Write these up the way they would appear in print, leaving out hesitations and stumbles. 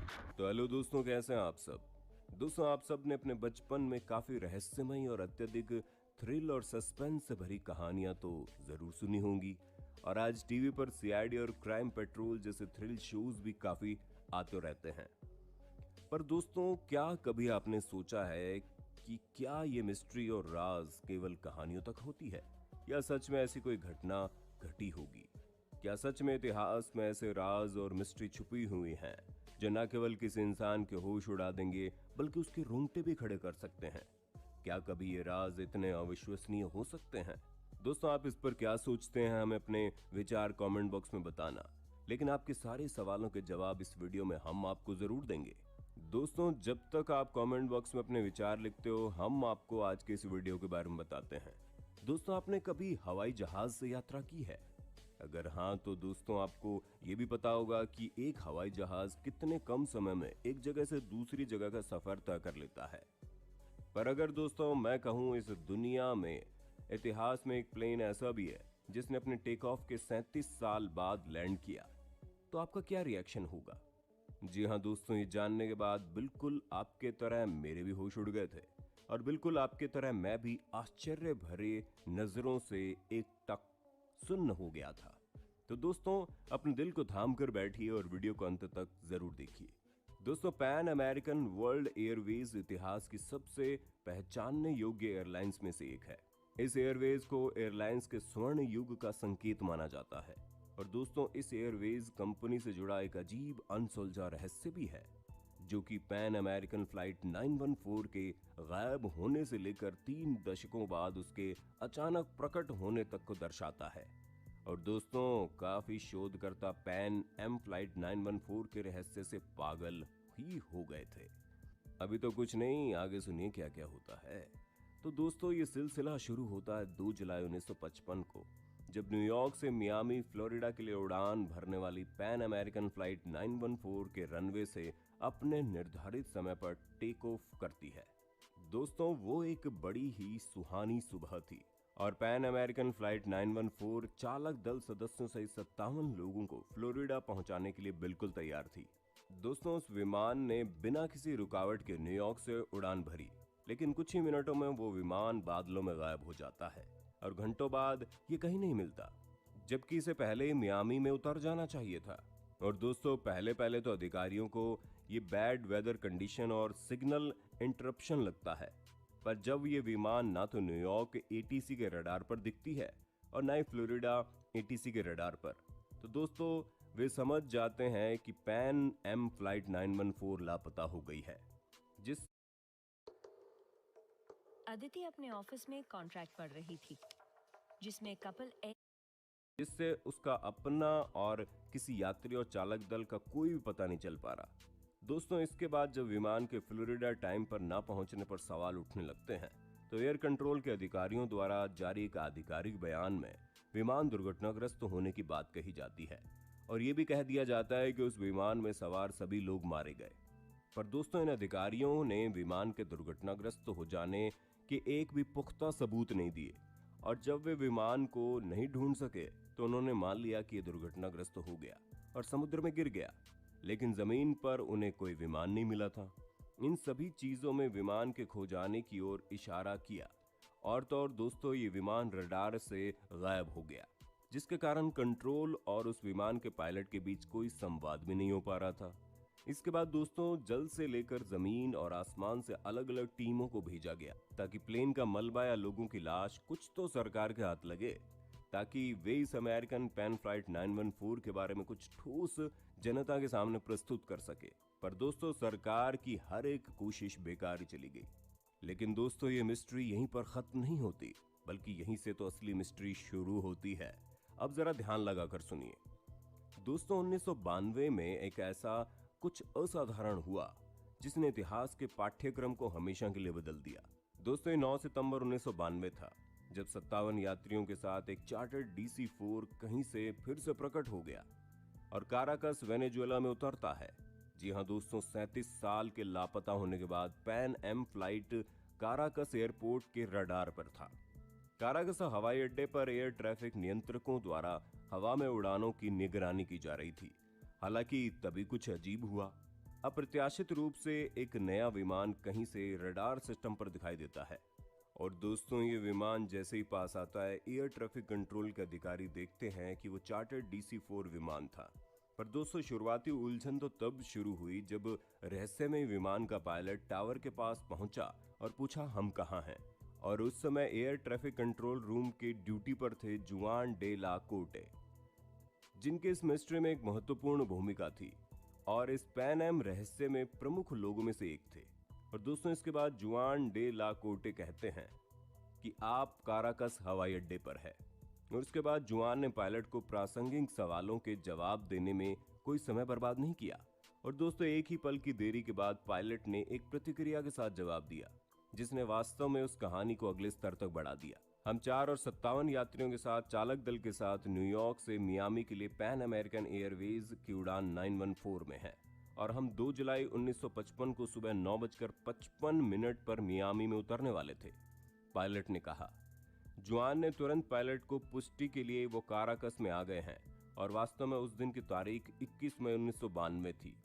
तो हेलो दोस्तों, कैसे हैं आप सब। दोस्तों, आप सब ने अपने बचपन में काफी रहस्यमयी और अत्यधिक थ्रिल और सस्पेंस से भरी कहानियां तो जरूर सुनी होंगी। और आज टीवी पर सीआईडी और क्राइम पेट्रोल जैसे थ्रिल शोज भी काफी आते रहते हैं। पर दोस्तों, क्या कभी आपने सोचा है कि क्या ये मिस्ट्री और राज केवल कहानियों तक होती है, या सच में ऐसी कोई घटना घटी होगी? क्या सच में इतिहास में ऐसे राज और मिस्ट्री छुपी हुई हैं जो न केवल किसी इंसान के होश उड़ा देंगे बल्कि उसके रोंगटे भी खड़े कर सकते हैं? क्या कभी ये राज इतने अविश्वसनीय हो सकते हैं? दोस्तों, आप इस पर क्या सोचते हैं, हमें अपने विचार कमेंट बॉक्स में बताना। लेकिन आपके सारे सवालों के जवाब इस वीडियो में हम आपको जरूर देंगे। दोस्तों, जब तक आप कमेंट बॉक्स में अपने विचार लिखते हो, हम आपको आज के इस वीडियो के बारे में बताते हैं। दोस्तों, आपने कभी हवाई जहाज से यात्रा की है? अगर हाँ, तो दोस्तों आपको ये भी पता होगा कि एक हवाई जहाज कितने कम समय में एक जगह से दूसरी जगह का सफर तय कर लेता है। पर अगर दोस्तों मैं कहूँ, इस दुनिया में इतिहास में एक प्लेन ऐसा भी है जिसने अपने टेक ऑफ के 37 साल बाद लैंड किया, तो आपका क्या रिएक्शन होगा? जी हाँ दोस्तों, ये जानने के बाद बिल्कुल आपके तरह मेरे भी होश उड़ गए थे, और बिल्कुल आपके तरह मैं भी आश्चर्य भरे नजरों से एक टक सुन्न हो गया था। तो दोस्तों, अपने दिल को थाम कर बैठिए और वीडियो को अंत तक जरूर देखिए। दोस्तों, पैन अमेरिकन वर्ल्ड एयरवेज इतिहास की सबसे पहचानने योग्य एयरलाइंस में से एक है। इस एयरवेज को एयरलाइंस के स्वर्ण युग का संकेत माना जाता है। और दोस्तों, इस एयरवेज कंपनी से जुड़ा एक अजीब अनसुलझा रहस्य भी है, जो कि पैन अमेरिकन फ्लाइट 914 के गायब होने से लेकर 3 दशकों बाद उसके अचानक प्रकट होने तक को दर्शाता है। और दोस्तों, काफी शोधकर्ता पैन एम फ्लाइट 914 के रहस्य से पागल ही हो गए थे। अभी तो कुछ नहीं, आगे सुनिए क्या क्या होता है। तो दोस्तों, ये सिलसिला शुरू होता है 2 जुलाई 1955 को, जब न्यूयॉर्क से मियामी फ्लोरिडा के लिए उड़ान भरने वाली पैन अमेरिकन फ्लाइट 914 के रनवे से अपने निर्धारित समय पर टेक ऑफ करती है। दोस्तों, वो एक बड़ी ही सुहानी सुबह थी और पैन अमेरिकन फ्लाइट 914 चालक दल सदस्यों सहित 57 लोगों को फ्लोरिडा पहुंचाने के लिए बिल्कुल तैयार थी। दोस्तों, उस विमान ने बिना किसी रुकावट के न्यूयॉर्क से उड़ान भरी, लेकिन कुछ ही मिनटों में वो विमान बादलों में गायब हो जाता है और घंटों बाद ये कहीं नहीं मिलता, जबकि इसे पहले ही मियामी में उतर जाना चाहिए था। और दोस्तों, पहले पहले तो अधिकारियों को ये बैड वेदर कंडीशन और सिग्नल इंटरप्शन लगता है, पर जब ये विमान ना तो न्यूयॉर्क एटीसी के रडार पर दिखती है और ना ही फ्लोरिडा एटीसी के रडार पर, तो दोस्तों वे समझ जाते हैं कि पैन एम फ्लाइट 914 लापता हो गई है। अदिति अपने ऑफिस में कॉन्ट्रैक्ट पढ़ रही थी, जिसमें कपल जिससे उसका अपना और किसी यात्री और चालक दल का कोई भी पता नहीं चल पा रहा। दोस्तों, इसके बाद जब विमान के फ्लोरिडा टाइम पर ना पहुंचने पर सवाल उठने लगते हैं, तो एयर कंट्रोल के अधिकारियों द्वारा जारी एक आधिकारिक बयान में विमान दुर्घटनाग्रस्त होने की बात कही जाती है और ये भी कह दिया जाता है कि उस विमान में सवार सभी लोग मारे गए। पर दोस्तों, इन अधिकारियों ने विमान के दुर्घटनाग्रस्त हो जाने के एक भी पुख्ता सबूत नहीं दिए, और जब वे विमान को नहीं ढूंढ सके तो उन्होंने मान लिया कि यह दुर्घटनाग्रस्त हो गया और समुद्र में गिर गया, लेकिन जमीन पर उन्हें कोई विमान नहीं मिला था। इन सभी चीजों में विमान के खो जाने की ओर इशारा किया, और तो और दोस्तों, ये विमान रडार से गायब हो गया, जिसके कारण कंट्रोल और उस विमान के पायलट के बीच कोई संवाद भी नहीं हो पा रहा था। इसके बाद दोस्तों, जल से लेकर जमीन और आसमान से अलग अलग टीमों को भेजा गया ताकि प्लेन का मलबा या लोगों की लाश कुछ तो सरकार के हाथ लगे, ताकि वे इस अमेरिकन पैन फ्लाइट 914 के बारे में कुछ ठोस जनता के सामने प्रस्तुत कर सके। पर दोस्तों, सरकार की हर एक कोशिश बेकार ही चली गई। लेकिन दोस्तों, ये मिस्ट्री यहीं पर खत्म नहीं होती, बल्कि यहीं से तो असली मिस्ट्री शुरू होती है। अब जरा ध्यान लगाकर सुनिए। दोस्तों, 1992 में एक ऐसा कुछ असाधारण हुआ जिसने इतिहास के पाठ्यक्रम को हमेशा के लिए बदल दिया। दोस्तों, 9 सितंबर 1992 था, जब 57 यात्रियों के साथ एक चार्टर्ड DC-4 कहीं से फिर से प्रकट हो गया और काराकस वेनेजुएला में उतरता है। जी हां दोस्तों, 37 साल के लापता होने के बाद Pan Am flight Caracas airport के रडार पर था। काराकस हवाई अड्डे पर एयर ट्रैफिक नियंत्रकों द्वारा हवा में उड़ानों की निगरानी की जा रही थी। हालांकि तभी कुछ अजीब हुआ। अप्रत्याशित रूप से एक नया विमान कहीं से रडार सिस्टम पर दिखाई देता है। और दोस्तों, ये विमान जैसे ही पास आता है, एयर ट्रैफिक कंट्रोल के अधिकारी देखते हैं कि वो चार्टर्ड DC-4 विमान था। पर दोस्तों, शुरुआती उलझन तो तब शुरू हुई जब रहस्यमय विमान का पायलट टावर के पास पहुंचा और पूछा, हम कहाँ हैं? और उस समय एयर ट्रैफिक कंट्रोल रूम के ड्यूटी पर थे जुआन डे ला कोर्टे, जिनके इस मिस्ट्री में एक महत्वपूर्ण भूमिका थी और इस पैन एम रहस्य में प्रमुख लोगों में से एक थे। और दोस्तों, इसके बाद जुआन डे ला कोर्टे कहते हैं कि आप काराकस हवाई अड्डे पर है। और उसके बाद जुआन ने पायलट को प्रासंगिक सवालों के जवाब देने में कोई समय बर्बाद नहीं किया। और दोस्तों, एक ही पल की देरी के बाद पायलट ने एक प्रतिक्रिया के साथ जवाब दिया, जिसने वास्तव में उस कहानी को अगले स्तर तक बढ़ा दिया। हम 4 और 57 यात्रियों के साथ चालक दल के साथ न्यूयॉर्क से मियामी के लिए पैन अमेरिकन एयरवेज की उड़ान 914 में है और हम 2 जुलाई 1955 को सुबह 9:55 पर मियामी में उतरने वाले थे, पायलट ने कहा। जुआन ने तुरंत पायलट को पुष्टि के लिए वो काराकस में आ गए हैं और वास्तव में उस दिन की तारीख 21 मई 1992 थी।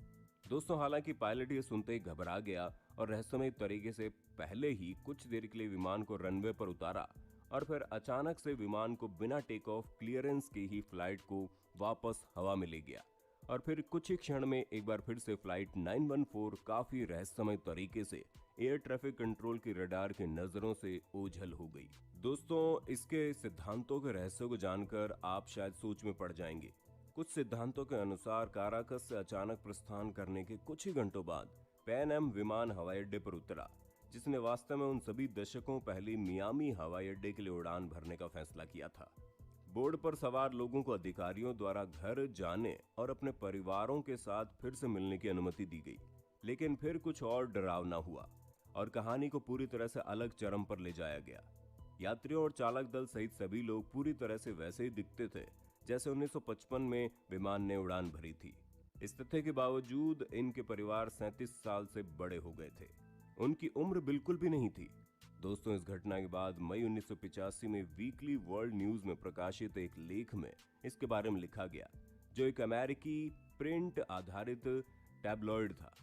दोस्तों, हालांकि पायलट ये सुनते ही घबरा गया और रहस्यमय तरीके से पहले ही कुछ देर के लिए विमान को रनवे पर उतारा और फिर अचानक से विमान को बिना टेक ऑफ क्लियरेंस के ही फ्लाइट को वापस हवा में ले गया और फिर कुछ ही क्षण में एक बार फिर से फ्लाइट 914 काफी रहस्यमय तरीके से एयर ट्रैफिक कंट्रोल की रडार की नजरों से ओझल हो गई। दोस्तों, इसके सिद्धांतों के रहस्यों को जानकर आप शायद सोच में पड़ जाएंगे। कुछ सिद्धांतों के अनुसार काराकस से अचानक प्रस्थान करने के कुछ ही घंटों बाद पैन एम विमान हवाई अड्डे पर उतरा, जिसने वास्तव में उन सभी दशकों पहले मियामी हवाई अड्डे के लिए उड़ान भरने का फैसला किया था। बोर्ड पर सवार लोगों को अधिकारियों द्वारा घर जाने और अपने परिवारों के साथ फिर से मिलने की अनुमति दी गई, लेकिन फिर कुछ और डरावना हुआ और कहानी को पूरी तरह से अलग चरम पर ले जाया गया। यात्रियों और चालक दल सहित सभी लोग पूरी तरह से वैसे ही दिखते थे जैसे 1955 में विमान ने उड़ान भरी थी। इस तथ्य के बावजूद इनके परिवार 37 साल से बड़े हो गए थे। उनकी उम्र बिल्कुल भी नहीं थी। दोस्तों, इस घटना के बाद मई 1985 में वीकली वर्ल्ड न्यूज में प्रकाशित एक लेख में इसके बारे में लिखा गया, जो एक अमेरिकी प्रिंट आधारित टैबलॉइड था।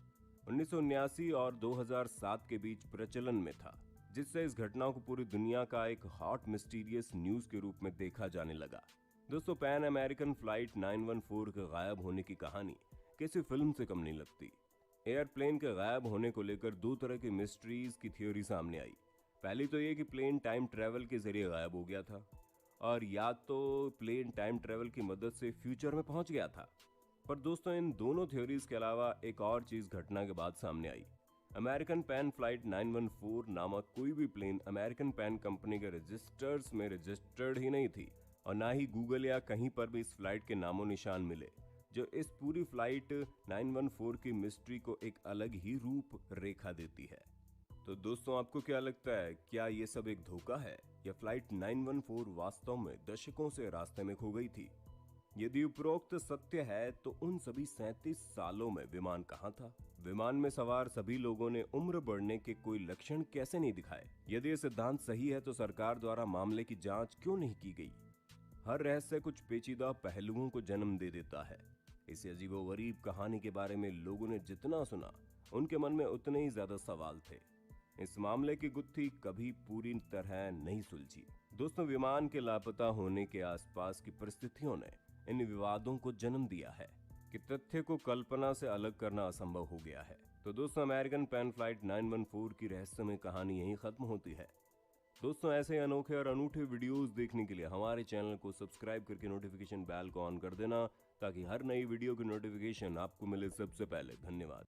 1979 और 2007 के बीच प्रचलन में था, जिससे इस घटना को पूरी दुनिया का एक हॉट मिस्टीरियस न्यूज के रूप में देखा जाने लगा। दोस्तों, पैन अमेरिकन फ्लाइट 914 के गायब होने की कहानी किसी फिल्म से कम नहीं लगती। एयरप्लेन के गायब होने को लेकर 2 तरह की मिस्ट्रीज की थ्योरी सामने आई। पहली तो ये कि प्लेन टाइम ट्रेवल के जरिए गायब हो गया था, और या तो प्लेन टाइम ट्रेवल की मदद से फ्यूचर में पहुंच गया था। पर दोस्तों, इन दोनों थ्योरीज के अलावा एक और चीज घटना के बाद सामने आई। अमेरिकन पैन फ्लाइट 914 नामक कोई भी प्लेन अमेरिकन पैन कंपनी के रजिस्टर्स में रजिस्टर्ड ही नहीं थी और ना ही गूगल या कहीं पर भी इस फ्लाइट के नामो निशान मिले, जो इस पूरी फ्लाइट 914 की मिस्ट्री को एक अलग ही रूप रेखा देती है। तो दोस्तों, आपको क्या लगता है, क्या ये सब एक धोखा है या फ्लाइट 914 वास्तव में दशकों से रास्ते में खो गई थी? यदि उपरोक्त सत्य है तो उन सभी 37 सालों में विमान कहाँ था? विमान में सवार सभी लोगों ने उम्र बढ़ने के कोई लक्षण कैसे नहीं दिखाए? यदि ये सिद्धांत सही है तो सरकार द्वारा मामले की जांच क्यों नहीं की गई? हर रहस्य कुछ पेचीदा पहलुओं को जन्म दे देता है। इस अजीबोगरीब कहानी के बारे में लोगों ने जितना सुना, उनके मन में उतने ही ज्यादा सवाल थे। इस मामले की गुत्थी कभी पूरी तरह नहीं सुलझी। दोस्तों, विमान के लापता होने के आसपास की परिस्थितियों ने इन विवादों को जन्म दिया है कि तथ्य को कल्पना से अलग करना असंभव हो गया है। तो दोस्तों, अमेरिकन पैन फ्लाइट 914 की रहस्यमय कहानी यहीं खत्म होती है। दोस्तों, ऐसे अनोखे और अनूठे वीडियोस देखने के लिए हमारे चैनल को सब्सक्राइब करके नोटिफिकेशन बेल को ऑन कर देना, ताकि हर नई वीडियो की नोटिफिकेशन आपको मिले सबसे पहले। धन्यवाद।